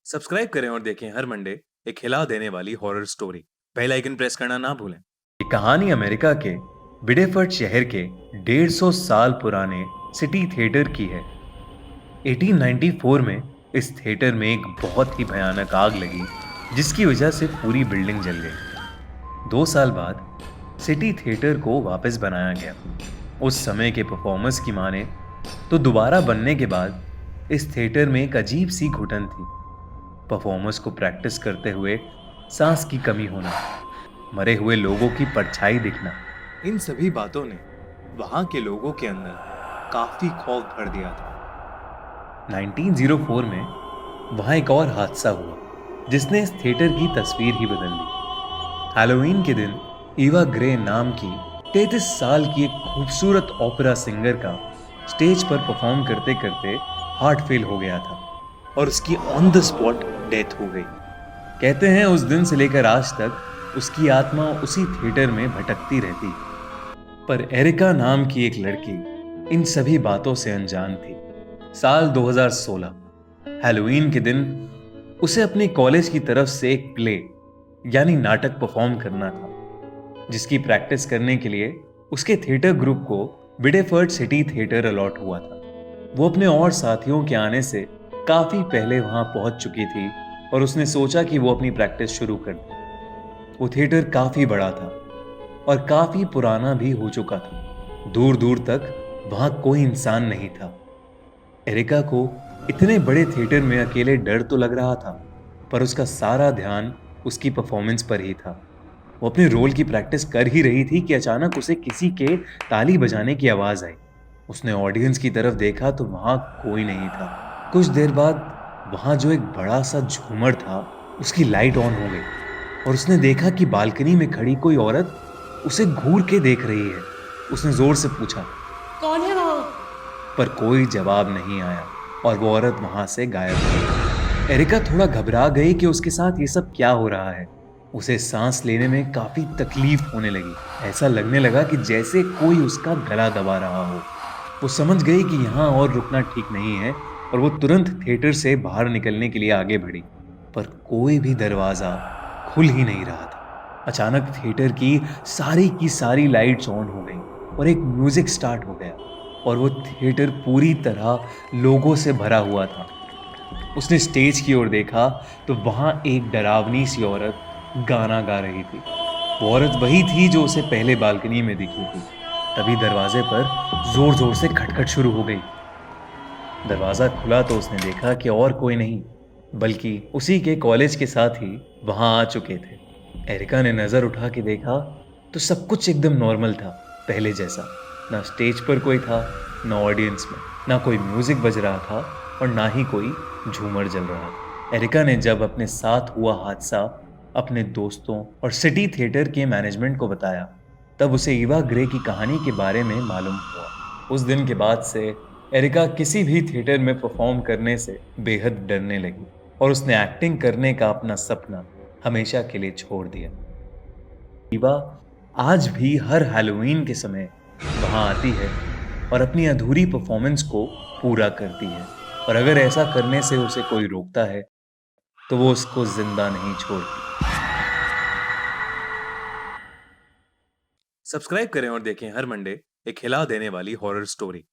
Subscribe करें और देखें हर मंडे एक हिला देने वाली horror story. Bell icon press करना ना भूलें। ये कहानी अमेरिका के बिडेफर्ड शहर के 150 साल पुराने सिटी थिएटर की है। 1894 में इस थिएटर में एक बहुत ही भयानक आग लगी, जिसकी वजह से पूरी बिल्डिंग जल गई। 2 साल बाद सिटी थिएटर को वापस बनाया गया। उस समय के परफॉर्मर्स की माने तो दोबारा बनने के बाद इस थिएटर में एक अजीब सी घुटन थी। परफॉर्मर्स को प्रैक्टिस करते हुए सांस की कमी होना, मरे हुए लोगों की परछाई दिखना। इन सभी बातों ने वहां के लोगों के अंदर काफी खौफ भर दिया था। 1904 में वहां एक और हादसा हुआ, जिसने इस थिएटर की तस्वीर ही बदल दी। हैलोवीन के दिन ईवा ग्रे नाम की 33 साल की एक खूबसूरत ओपेरा सिंगर का स्टेज पर परफॉर्म करते करते हार्ट फेल हो गया था और उसकी ऑन द स्पॉट डेथ हो गई। कहते हैं उस दिन से लेकर आज तक उसकी आत्मा उसी थिएटर में भटकती रहती है। पर एरिका नाम की एक लड़की इन सभी बातों से अनजान थी। साल 2016 हैलोवीन के दिन उसे अपने कॉलेज की तरफ से एक प्ले यानी नाटक परफॉर्म करना था, जिसकी प्रैक्टिस करने के लिए उसके थिएटर ग्रुप को बिडेफर्ड सिटी थिएटर अलॉट हुआ था। वो अपने और साथियों के आने से काफी पहले वहां पहुंच चुकी थी और उसने सोचा कि वो अपनी प्रैक्टिस शुरू कर दे। वो थिएटर काफी बड़ा था और काफी पुराना भी हो चुका था। दूर दूर तक वहां कोई इंसान नहीं था। एरिका को इतने बड़े थिएटर में अकेले डर तो लग रहा था, पर उसका सारा ध्यान उसकी परफॉर्मेंस पर ही था। वो अपने रोल की प्रैक्टिस कर ही रही थी कि अचानक उसे किसी के ताली बजाने की आवाज आई। उसने ऑडियंस की तरफ देखा तो वहां कोई नहीं था। कुछ देर बाद वहां जो एक बड़ा सा झूमर था, उसकी लाइट ऑन हो गई और उसने देखा कि बालकनी में खड़ी कोई औरत उसे घूर के देख रही है। उसने जोर से पूछा, कौन है वहां? पर कोई जवाब नहीं आया और वो औरत वहां से गायब हो गई। एरिका थोड़ा घबरा गई कि उसके साथ ये सब क्या हो रहा है। उसे सांस लेने में काफी तकलीफ होने लगी। ऐसा लगने लगा कि जैसे कोई उसका गला दबा रहा हो। वो समझ गई कि यहाँ और रुकना ठीक नहीं है और वो तुरंत थिएटर से बाहर निकलने के लिए आगे बढ़ी, पर कोई भी दरवाजा खुल ही नहीं रहा था। अचानक थिएटर की सारी लाइट्स ऑन हो गई और एक म्यूजिक स्टार्ट हो गया और वो थिएटर पूरी तरह लोगों से भरा हुआ था। उसने स्टेज की ओर देखा तो वहां एक डरावनी सी औरत गाना गा रही थी। वो औरत वही थी जो उसे पहले बालकनी में दिखी थी। तभी दरवाजे पर जोर जोर से खटखट शुरू हो गई। दरवाजा खुला तो उसने देखा कि और कोई नहीं बल्कि उसी के कॉलेज के साथी वहां आ चुके थे। एरिका ने नजर उठा के देखा तो सब कुछ एकदम नॉर्मल था, पहले जैसा। ना स्टेज पर कोई था, ना ऑडियंस में, ना कोई म्यूजिक बज रहा था और ना ही कोई झूमर जल रहा था। एरिका ने जब अपने साथ हुआ हादसा अपने दोस्तों और सिटी थिएटर के मैनेजमेंट को बताया, तब उसे ईवा ग्रे की कहानी के बारे में मालूम हुआ। उस दिन के बाद से एरिका किसी भी थिएटर में परफॉर्म करने से बेहद डरने लगी और उसने एक्टिंग करने का अपना सपना हमेशा के लिए छोड़ दिया। ईवा आज भी हर हैलोवीन के समय वहां आती है और अपनी अधूरी परफॉर्मेंस को पूरा करती है, और अगर ऐसा करने से उसे कोई रोकता है तो वो उसको जिंदा नहीं छोड़ती। सब्सक्राइब करें और देखें हर मंडे एक हिला देने वाली हॉरर स्टोरी।